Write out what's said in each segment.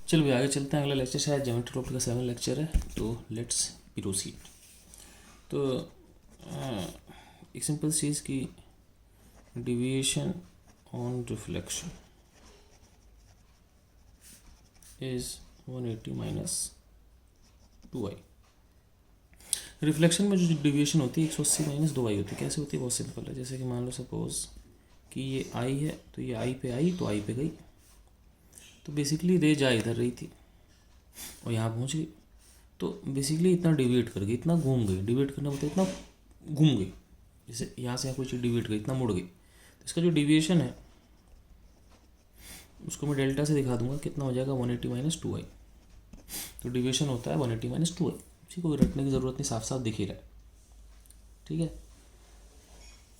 चलो भाई आगे चलते हैं। अगला लेक्चर शायद ज्योमेट्री टॉपिक का 7 लेक्चर है, तो लेट्स प्रोसीड। तो एक सिंपल चीज़ की deviation on reflection is 180 minus 2i। Reflection में जो डिविएशन होती है 180 माइनस 2i होती है। कैसे होती है? बहुत सिंपल है। जैसे कि मान लो सपोज कि ये i है, तो ये i पे आई तो i पे गई, तो बेसिकली रे जा इधर रही थी और यहाँ पहुँच गई, तो बेसिकली इतना डिविएट कर गई, इतना घूम गई। डिविएट करना मतलब इतना घूम गई, जैसे यहाँ से यहाँ कोई चीज़ डिविएट गई, इतना मुड़ गई, तो इसका जो डिविएशन है उसको मैं डेल्टा से दिखा दूंगा, कितना हो जाएगा 180 माइनस 2i। तो डिविएशन होता है 180 माइनस 2i। ठीक, कोई रटने की ज़रूरत नहीं, साफ साफ दिख ही रहा है। ठीक है,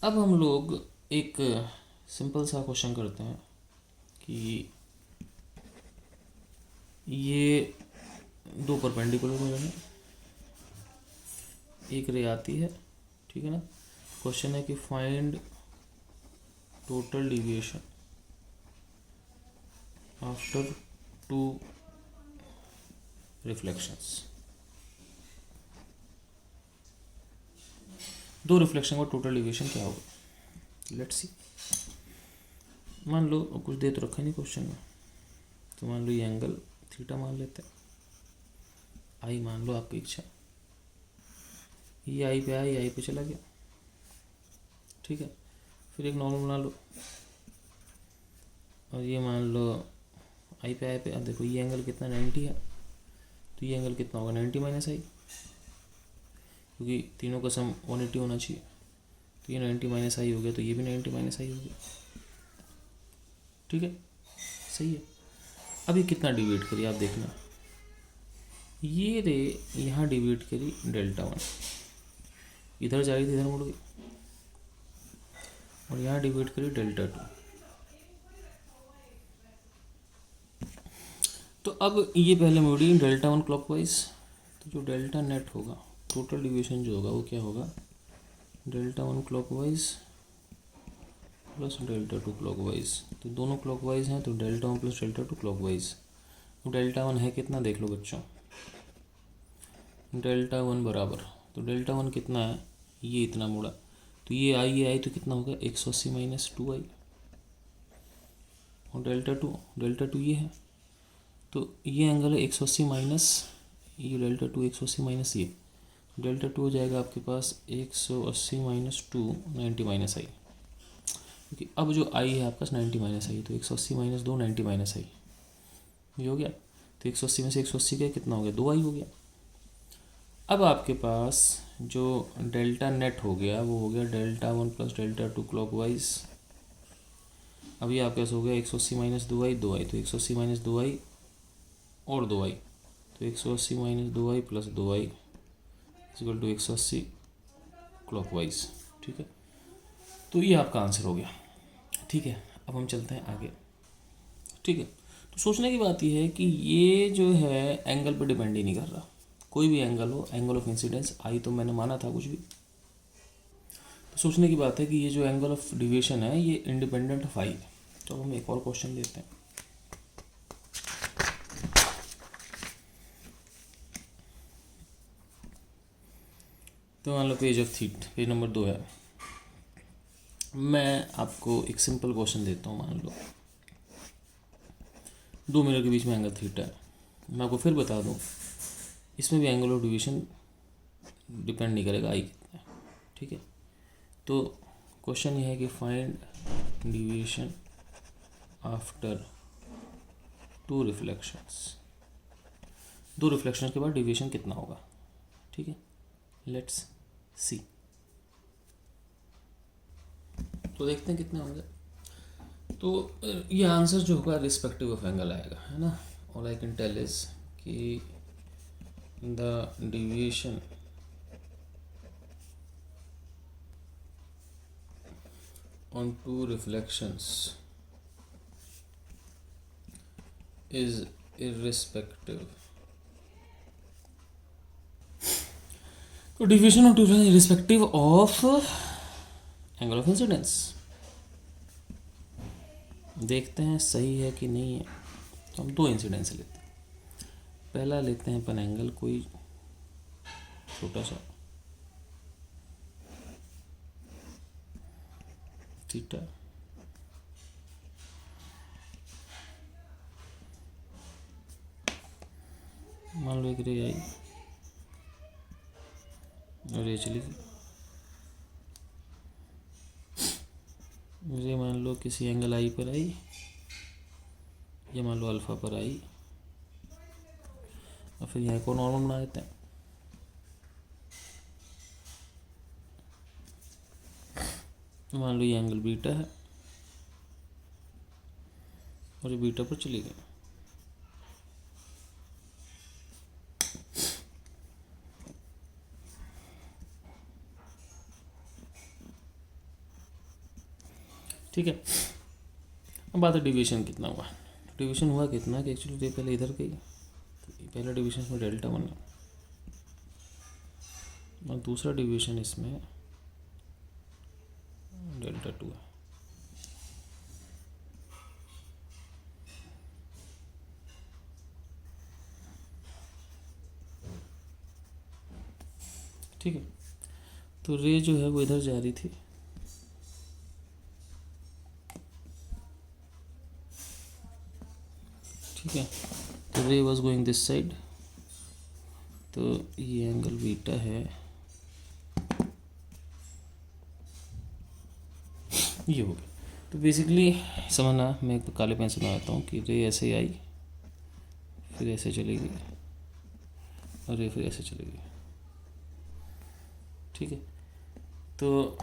अब हम लोग एक सिंपल सा क्वेश्चन करते हैं कि ये दो परपेंडिकुलर में हैं, एक रे आती है, ठीक है ना। क्वेश्चन है कि find total deviation after 2 reflections. दो रिफ्लेक्शन का टोटल डिविएशन क्या होगा? Let's see. मान लो कुछ दे तो रखा नहीं क्वेश्चन में, तो मान लो ये एंगल थीटा मान लेते हैं, आई मान लो, आपकी इच्छा। ये आई पे आई, आई पे चला गया। ठीक है, फिर एक नॉर्मल बना लो, और ये मान लो आई पे आई पे। अब देखो ये एंगल कितना 90 है, तो ये एंगल कितना होगा 90 माइनस आई, क्योंकि तीनों का सम 180 होना चाहिए। तो ये 90 माइनस आई हो गया, तो ये भी 90 माइनस आई हो गया। ठीक है, सही है। अब ये कितना डिवाइड करिए आप देखना, ये रे यहाँ डिवाइड करी डेल्टा 1, इधर जा रही थी, इधर मुड़ गई, और यहाँ डिवाइड करी डेल्टा 2। तो अब ये पहले मुड़ी डेल्टा 1 क्लॉकवाइज, तो जो डेल्टा नेट होगा, टोटल डिविएशन जो होगा वो क्या होगा, delta 1 clockwise plus delta 2 clockwise. तो दोनों क्लॉकवाइज हैं, तो डेल्टा 1 प्लस डेल्टा 2 क्लॉकवाइज। तो डेल्टा 1 है कितना, देख लो बच्चों, डेल्टा 1 बराबर, तो डेल्टा 1 कितना है, ये इतना मुड़ा, तो ये आई तो कितना होगा 180 माइनस 2i। और डेल्टा टू ये है, तो ये एंगल है 180 माइनस ये डेल्टा 2, 180 माइनस ये डेल्टा 2 हो जाएगा आपके पास 180 माइनस 2, 90 माइनस आई। क्योंकि अब जो आई है आपके पास 90 माइनस आई, तो 180 माइनस 2, 90 माइनस आई, ये हो गया। तो 180 में से 180 का कितना हो गया, 2i हो गया। अब आपके पास जो डेल्टा नेट हो गया वो हो गया डेल्टा 1 प्लस डेल्टा 2 क्लॉकवाइज। अभी आपके पास हो गया 180 माइनस 2i, तो 180 माइनस 2i और 2i, तो 180 minus 2i plus 2i equal to 180 clockwise. ठीक है, तो ये आपका आंसर हो गया। ठीक है, अब हम चलते हैं आगे। ठीक है, तो सोचने की बात यह है कि ये जो है एंगल पे डिपेंड ही नहीं कर रहा, कोई भी एंगल हो, एंगल ऑफ इंसिडेंस आई तो मैंने माना था कुछ भी। तो सोचने की बात है कि ये जो एंगल ऑफ डिविएशन है ये इंडिपेंडेंट ऑफ आई है। तो हम एक और क्वेश्चन लेते हैं। तो मान लो page of sheet, page number 2 है। मैं आपको एक सिंपल क्वेश्चन देता हूँ। मान लो 2 मिरर के बीच में एंगल थीटा है। मैं आपको फिर बता दूँ, इसमें भी एंगल ऑफ डिविएशन डिपेंड नहीं करेगा आई कितना है। ठीक है, तो क्वेश्चन ये है कि find deviation after 2 reflections. 2 reflection के बाद डिविएशन कितना होगा। ठीक है, लेट्स सी। तो देखते हैं कितने होंगे। तो ये आंसर जो होगा रिस्पेक्टिव ऑफ एंगल आएगा, है ना। All I can tell is कि the deviation on 2 reflections is irrespective. तो deviation of 2 reflections irrespective of angle of incidence. देखते हैं सही है कि नहीं है। तो हम 2 इंसिडेंस लेते हैं। पहला लेते हैं अपन एंगल कोई छोटा सा थीटा, मान लो एक रे आई और ये चली गई। रे मान लो किसी एंगल आई पर आई, ये मान लो अल्फा पर आई, और फिर यहाँ को नॉर्मल बना देते हैं। मान लो ये एंगल बीटा है और ये बीटा पर चली गई। ठीक है, अब बात है डिवीजन कितना हुआ। डिवीजन हुआ कितना कि एक्चुअली रे पहले इधर गई, तो पहला डिवीजन इसमें डेल्टा 1 है और दूसरा डिवीजन इसमें डेल्टा 2 है। ठीक है, तो रे जो है वो इधर जा रही थी, ठीक है, तो रे वॉज गोइंग दिस साइड, तो ये एंगल बीटा है, ये हो गया। तो बेसिकली समझना, मैं एक काले पेन से बनाता हूँ कि रे ऐसे आई, फिर ऐसे चली गई और रे फिर ऐसे चली गई। ठीक है, तो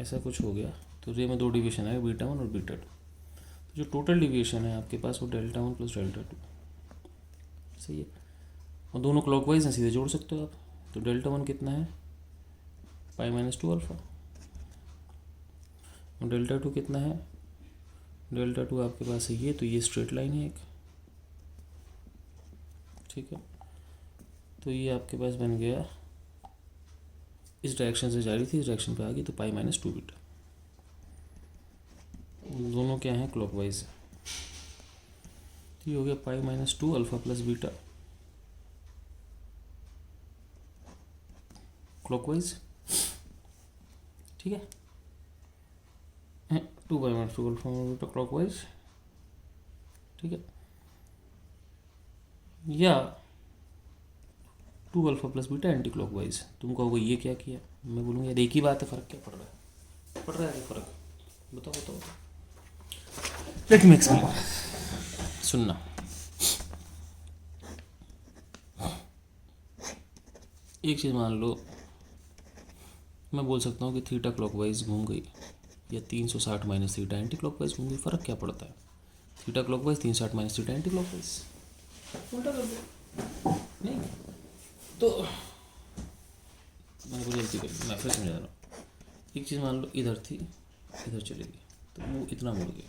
ऐसा कुछ हो गया। तो रे में दो डिवीजन है, बीटा 1 और बीटा 2। तो जो टोटल डिवीजन है आपके पास वो डेल्टा 1 प्लस डेल्टा 2, सही है। और दोनों क्लॉकवाइज हैं, सीधे जोड़ सकते हो आप। तो डेल्टा 1 कितना है, पाई माइनस 2 अल्फा, और डेल्टा 2 कितना है, डेल्टा 2 आपके पास है ये, तो ये स्ट्रेट लाइन है एक, ठीक है। तो ये आपके पास बन गया, इस डायरेक्शन से जा रही थी, इस डायरेक्शन पे आ गई, तो पाई माइनस 2 बीटा। दोनों क्या हैं, क्लॉकवाइज है। तो ये हो गया pi minus 2 alpha plus beta clockwise, ठीक है। 2 pi minus 2 alpha beta clockwise, ठीक है, या 2 alpha plus beta anti clockwise. तुम कहोगे ये क्या किया, मैं बोलूँगा यार एक ही बात है, फ़र्क क्या पड़ रहा है, पड़ रहा है क्या फ़र्क, बताओ बताओ बताओ। लेट मी एक्सप्लेन, सुनना। एक चीज़ मान लो, मैं बोल सकता हूँ कि थीटा क्लॉकवाइज घूम गई, या 360 माइनस थीटा एंटी क्लॉकवाइज घूम गई, फ़र्क क्या पड़ता है। Theta clockwise 360 minus theta anti clockwise, उल्टा कर दो, नहीं तो मैं जल्दी कर, मैं फिर समझा रहा हूँ। एक चीज़ मान लो इधर थी, इधर चली गई, तो वो इतना मुड़ गया,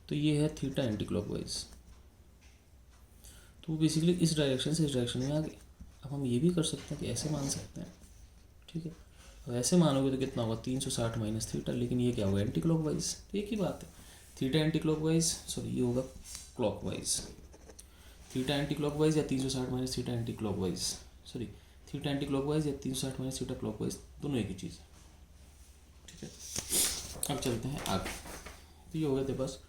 तो ये है थीटा एंटी क्लॉकवाइज, तो वो बेसिकली इस डायरेक्शन से इस डायरेक्शन में आ गई। अब हम ये भी कर सकते हैं कि ऐसे मान सकते हैं, ठीक है। अब ऐसे मानोगे तो कितना होगा, 360 माइनस थीटा, लेकिन ये क्या होगा, एंटी क्लॉकवाइज, तो एक ही बात है। थीटा एंटी क्लॉकवाइज, सॉरी ये होगा क्लॉकवाइज, थीटा एंटी क्लॉकवाइज या 360 minus theta anti clockwise, sorry theta anti clockwise या 360 माइनस थीटा क्लॉकवाइज, दोनों एक ही चीज़ है, ठीक है। अब चलते हैं आगे। तो ये हो गया तेरे पास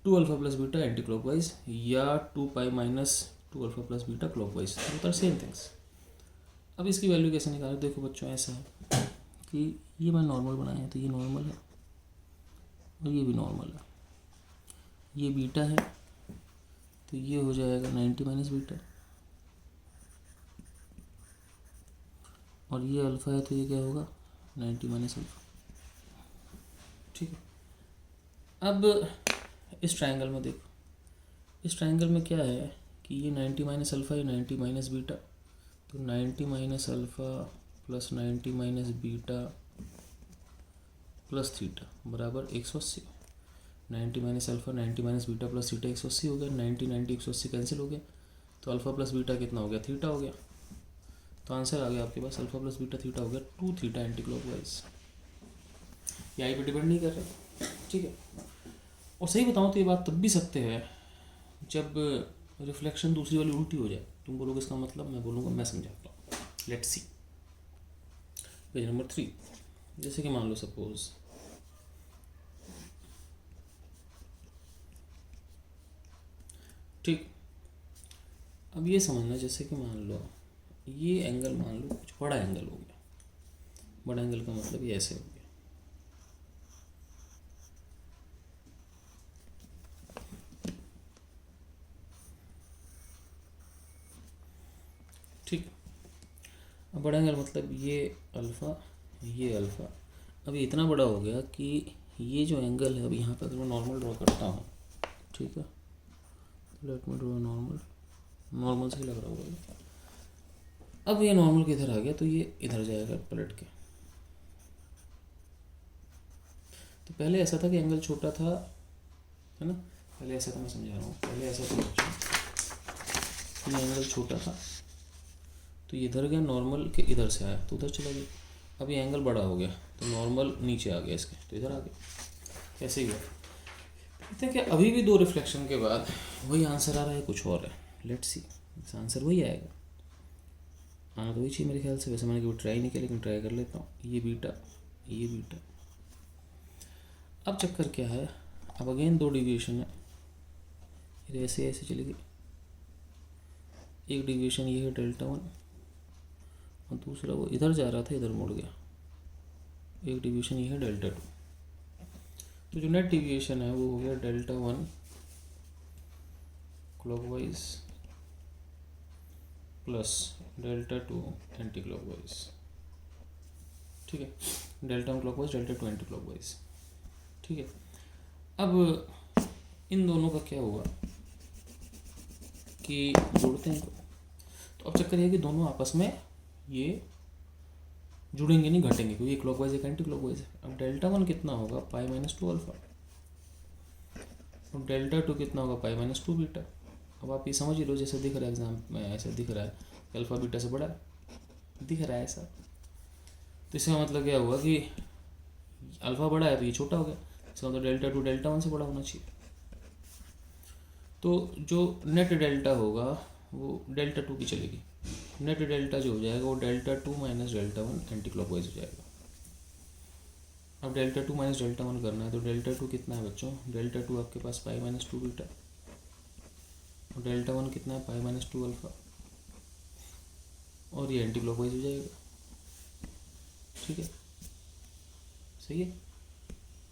2 alpha plus beta anti clockwise या 2 pi minus 2 alpha plus beta clockwise, तो सेम थिंग्स। अब इसकी वैल्यू कैसे निकालें, देखो बच्चों ऐसा है कि ये मैं नॉर्मल बनाया है, तो ये नॉर्मल है और ये भी नॉर्मल है, ये बीटा है, तो ये हो जाएगा 90 माइनस बीटा, और ये अल्फ़ा है तो ये क्या होगा, 90 माइनस अल्फ़ा, ठीक है। अब इस ट्रायंगल में देखो, इस ट्रायंगल में क्या है कि ये 90 माइनस अल्फ़ा, ये 90 माइनस बीटा, तो 90 minus alpha plus 90 minus beta plus theta बराबर 180। 90 minus alpha 90 minus beta plus theta 180 हो गया, 90 90 180 कैंसिल हो गया, तो अल्फ़ा प्लस बीटा कितना हो गया, थीटा हो गया। तो आंसर आ गया आपके पास, अल्फ़ा प्लस बीटा थीटा हो गया 2 थीटा एंटी क्लॉकवाइज। ये आई पे डिपेंड नहीं कर रहे, ठीक है। और सही बताऊँ तो ये बात तब भी सत्य है जब रिफ्लेक्शन दूसरी वाली उल्टी हो जाए, तुम बोलोगे इसका मतलब, मैं बोलूँगा मैं समझाता हूँ। Let's see page number 3। जैसे कि मान लो सपोज ठीक, अब ये समझना, जैसे कि मान लो ये एंगल मान लो कुछ बड़ा एंगल हो गया, बड़ा एंगल का मतलब ये ऐसे हो गया, ठीक। अब बड़ा एंगल मतलब ये अल्फ़ा, ये अल्फ़ा। अब ये इतना बड़ा हो गया कि ये जो एंगल है, अब यहाँ पर अगर मैं नॉर्मल ड्रॉ करता हूँ, ठीक है, let me draw normal, normal से लग रहा होगा। अब ये नॉर्मल किधर आ गया, तो ये इधर जाएगा पलट के। तो पहले ऐसा था कि एंगल छोटा था, है ना, पहले ऐसा था, मैं समझा रहा हूँ, पहले ऐसा था बच्चों, ये एंगल छोटा था तो ये इधर गया, नॉर्मल के इधर से आया तो उधर चला गया। अब ये एंगल बड़ा हो गया तो नॉर्मल नीचे आ गया इसके, तो इधर आ गया, ऐसे ही हुआ। कहते हैं कि अभी भी 2 रिफ्लेक्शन के बाद वही आंसर आ रहा है, कुछ और है। लेट्स सी, इस आंसर वही आएगा, आना तो वही चाहिए मेरे ख्याल से। वैसे मैंने कभी ट्राई नहीं किया, लेकिन ट्राई कर लेता हूँ। ये बीटा, ये बीटा। अब चक्कर क्या है, अब अगेन 2 डिविएशन है, ये ऐसे ऐसे चलेगी। एक डिविएशन ये है डेल्टा 1, और दूसरा वो इधर जा रहा था, इधर मुड़ गया। एक डिविएशन ये है डेल्टा 2। तो जो नेट डिविएशन है वो हो गया delta 1 clockwise plus delta 2 anti clockwise, ठीक है, delta 1 clockwise, delta 2 anti clockwise, ठीक है। अब इन दोनों का क्या हुआ कि जोड़ते हैं, तो अब चक्कर ये है कि दोनों आपस में ये जुड़ेंगे नहीं, घटेंगे, क्योंकि एक क्लॉकवाइज एक एंटी क्लॉकवाइज है। अब डेल्टा 1 कितना होगा, पाई माइनस 2 अल्फा, और डेल्टा 2 कितना होगा, पाई माइनस 2 बीटा। अब आप ये समझ ही लो, जैसे दिख रहा है एग्जाम में, ऐसा दिख रहा है अल्फा बीटा से बड़ा दिख रहा है ऐसा, तो इसका मतलब क्या हुआ कि अल्फा बड़ा है तो ये छोटा हो गया, इसका मतलब डेल्टा 2 डेल्टा 1 से बड़ा होना चाहिए। तो जो नेट डेल्टा होगा वो डेल्टा 2 की चलेगी, नेट डेल्टा जो हो जाएगा वो delta 2 minus delta 1 anti clockwise हो जाएगा। अब डेल्टा 2 माइनस डेल्टा 1 करना है, तो डेल्टा 2 कितना है बच्चों, डेल्टा 2 आपके पास पाई माइनस 2 बीटा, और डेल्टा 1 कितना है, पाई माइनस 2 अल्फा, और ये एंटी क्लॉकवाइज हो जाएगा, ठीक है, सही है।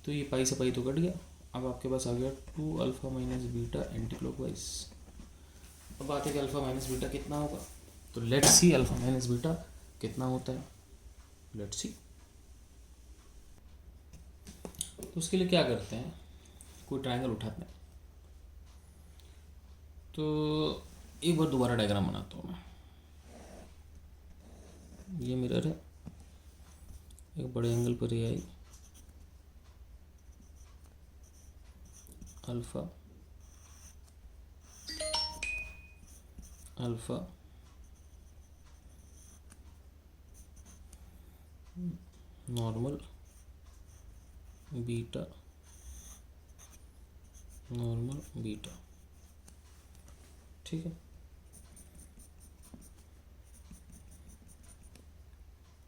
तो ये पाई से पाई तो कट गया, अब आपके पास आ गया 2 alpha minus beta anti clockwise. अब बात है कि अल्फा माइनस बीटा कितना होगा, तो let's see alpha minus beta कितना होता है, लेट्स सी। तो उसके लिए क्या करते हैं, कोई ट्रायंगल उठाते हैं। तो एक बार दोबारा डायग्राम बनाता हूँ मैं। ये मिरर है, एक बड़े एंगल पर A I, alpha alpha normal beta, normal beta, ठीक है।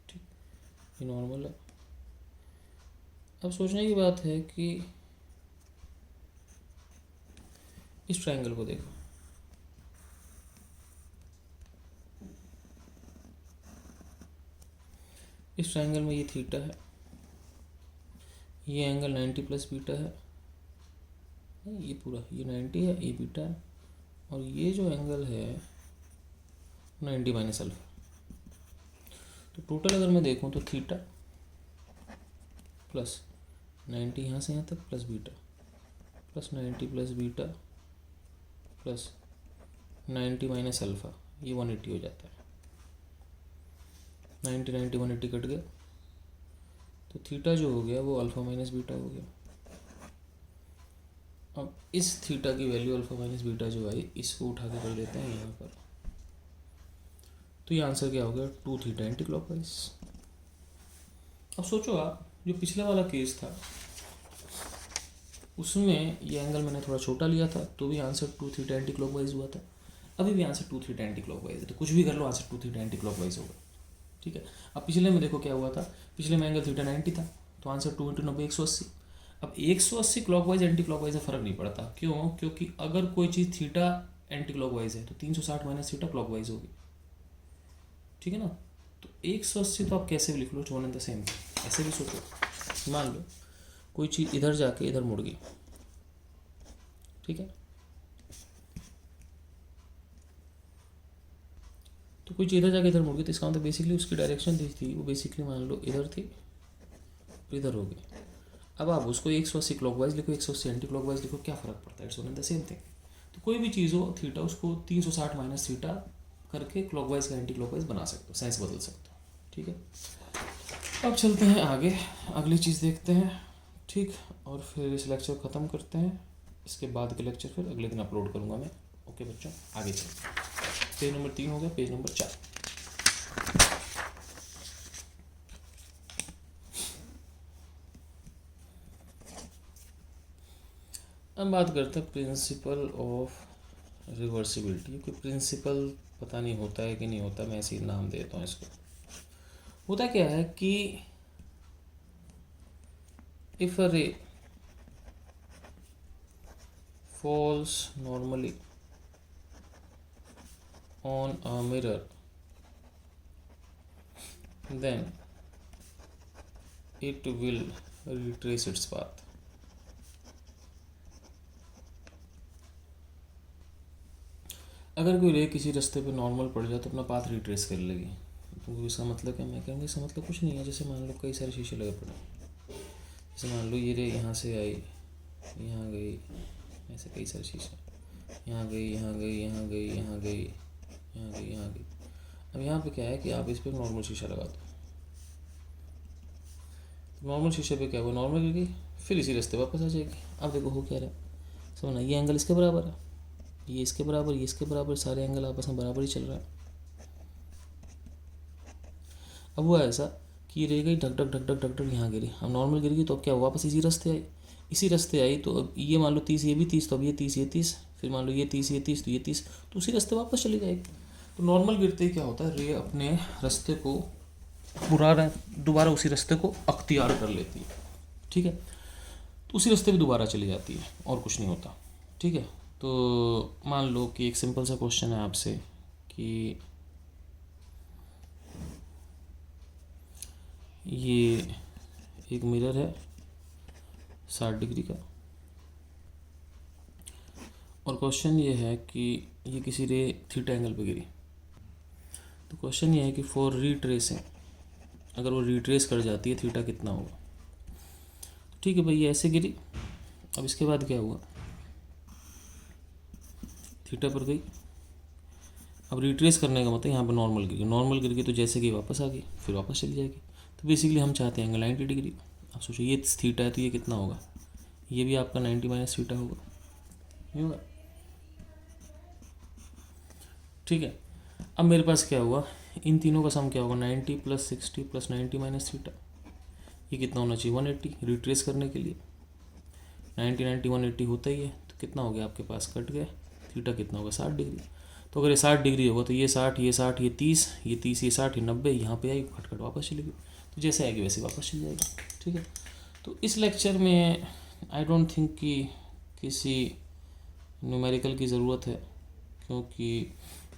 ठीक, ये नॉर्मल है। अब सोचने की बात है कि इस ट्रायंगल को देखो, इस ट्रायंगल में ये थीटा है, ये एंगल 90 प्लस बीटा है, ये पूरा ये 90 है, ये बीटा है, और ये जो एंगल है 90 माइनस अल्फा। तो टोटल अगर मैं देखूं तो थीटा प्लस 90 यहाँ से यहाँ तक plus beta plus 90 plus beta plus 90 minus alpha, ये 180 हो जाता है। 90 90 180 कट गया, तो थीटा जो हो गया वो अल्फा माइनस बीटा हो गया। अब इस थीटा की वैल्यू अल्फा माइनस बीटा जो आई, इसको उठा के कर देते हैं यहाँ पर, तो ये आंसर क्या हो गया, 2 थीटा एंटी क्लॉकवाइज। अब सोचो आप, जो पिछले वाला केस था उसमें ये एंगल मैंने थोड़ा छोटा लिया था तो भी आंसर 2 थीटा एंटी क्लॉकवाइज हुआ था। अभी भी आंसर 2 थीटा एंटी क्लॉकवाइज है, तो कुछ भी कर लो आंसर 2 थीटा एंटी क्लॉकवाइज होगा। ठीक है। अब पिछले में देखो क्या हुआ था, पिछले में एंगल थीटा 90 था, तो आंसर 2 इंटू 90 180। अब 180 क्लॉकवाइज एंटी क्लॉकवाइज में फ़र्क नहीं पड़ता, क्यों? क्योंकि अगर कोई चीज़ थीटा एंटी क्लॉकवाइज है तो 360 माइनस थीटा क्लॉकवाइज होगी। ठीक है ना। तो 180 तो आप कैसे भी लिख लो, वन एंड द सेम। ऐसे भी सोचो, मान लो कोई चीज़ इधर जाके इधर मुड़ गई, ठीक है, तो कोई चीज़ इधर जाके इधर मुड़ गई, तो इसका मतलब बेसिकली उसकी डायरेक्शन थी वो बेसिकली मान लो इधर थी, इधर हो गई। अब आप उसको 180 क्लॉकवाइज लिखो, 180 एंटी क्लॉकवाइज लिखो, क्या फ़र्क पड़ता है? It's one and the same thing. तो कोई भी चीज़ हो थीटा, उसको 360 माइनस थीटा करके क्लॉकवाइज का एंटी क्लॉकवाइज बना सकते हो, साइंस बदल सकते हो। ठीक है। अब चलते हैं आगे, अगली चीज़ देखते हैं। ठीक, और फिर इस लेक्चर ख़त्म करते हैं। इसके बाद के लेक्चर फिर अगले दिन अपलोड करूँगा मैं। ओके बच्चों, आगे चलते हैं। पेज नंबर 3 हो गया, पेज नंबर 4। अब बात करते हैं प्रिंसिपल ऑफ रिवर्सिबिलिटी। क्योंकि प्रिंसिपल पता नहीं होता है कि नहीं होता, मैं ऐसे ही नाम देता हूँ इसको। होता क्या है कि इफ अ रे falls normally on a mirror, then it will retrace its path. अगर कोई रे किसी रास्ते पे नॉर्मल पड़ जाए तो अपना पाथ रिट्रेस कर लेगी। तो इसका मतलब क्या? मैं कहूँगी इसका मतलब कुछ नहीं है। जैसे मान लो कई सारे शीशे लगे पड़े, जैसे मान लो ये रे यहाँ से आई, यहाँ गई, ऐसे कई सारे शीशे, यहाँ गई, यहाँ गई, यहाँ गई, यहाँ गई, यहाँ गई, यहाँ गई। अब यहाँ पे क्या है कि आप इस पर नॉर्मल शीशा लगा दो, नॉर्मल शीशे पे क्या हुआ, नॉर्मल गिर गई, फिर इसी रास्ते वापस आ जाएगी। अब देखो हो क्या रहा है, समझना, ये एंगल इसके बराबर है, ये इसके बराबर, ये इसके बराबर, सारे एंगल आपस में बराबर ही चल रहा है। अब हुआ ऐसा कि ये रह गई ढक ढक ढक ढक ढक ढक, यहाँ गिरी, अब नॉर्मल गिर गई, तो अब क्या हुआ, वापस इसी रास्ते आई, इसी रास्ते आई, तो अब ये मान लो 30, ये भी 30, तो अब ये 30, ये 30, फिर मान लो ये 30, ये 30, तो ये 30, तो उसी रास्ते वापस चली जाएगी। तो नॉर्मल गिरते ही क्या होता है, रे अपने रास्ते को दोबारा उसी रास्ते को अख्तियार कर लेती है। ठीक है, तो उसी रास्ते पे दोबारा चली जाती है और कुछ नहीं होता। ठीक है, तो मान लो कि एक सिंपल सा क्वेश्चन है आपसे कि ये एक मिरर है 60 डिग्री का, और क्वेश्चन ये है कि ये किसी रे थीटा एंगल पे गिरी। तो क्वेश्चन ये है कि फॉर रीट्रेसिंग, अगर वो रिट्रेस कर जाती है थीटा कितना होगा। ठीक है भाई, ये ऐसे गिरी, अब इसके बाद क्या हुआ, थीटा पर गई, अब रिट्रेस करने का मतलब यहाँ पर नॉर्मल गिर गई, नॉर्मल गिर गई तो जैसे कि वापस आ गई, फिर वापस चली जाएगी। तो बेसिकली हम चाहते हैं एंगल 90 डिग्री। आप सोचो ये थीटा है तो ये कितना होगा, ये भी आपका 90 माइनस थीटा होगा, ये होगा। ठीक है, अब मेरे पास क्या हुआ, इन तीनों का सम क्या होगा, 90 प्लस 60 प्लस 90 माइनस थीटा, ये कितना होना चाहिए 180 रिट्रेस करने के लिए। 90 90 180 होता ही है, तो कितना हो गया आपके पास, कट गया, थीटा कितना होगा 60 डिग्री। तो अगर ये 60 डिग्री होगा तो ये 60, ये 60, ये 30, ये 30, ये 60, ये 90, यहाँ पे आई, खटखट वापस चली गई, तो जैसे आएगी वैसे वापस चली जाएगी। ठीक है, तो इस लेक्चर में आई डोंट थिंक कि किसी न्यूमेरिकल की ज़रूरत है, क्योंकि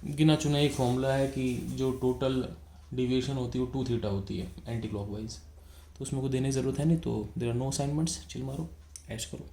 गिना चुना एक फॉर्मूला है कि जो टोटल डिविएशन होती है वो 2 थीटा होती है एंटी क्लॉकवाइज, तो उसमें को देने की ज़रूरत है नहीं। तो there are no assignments, chill मारो, ऐश करो।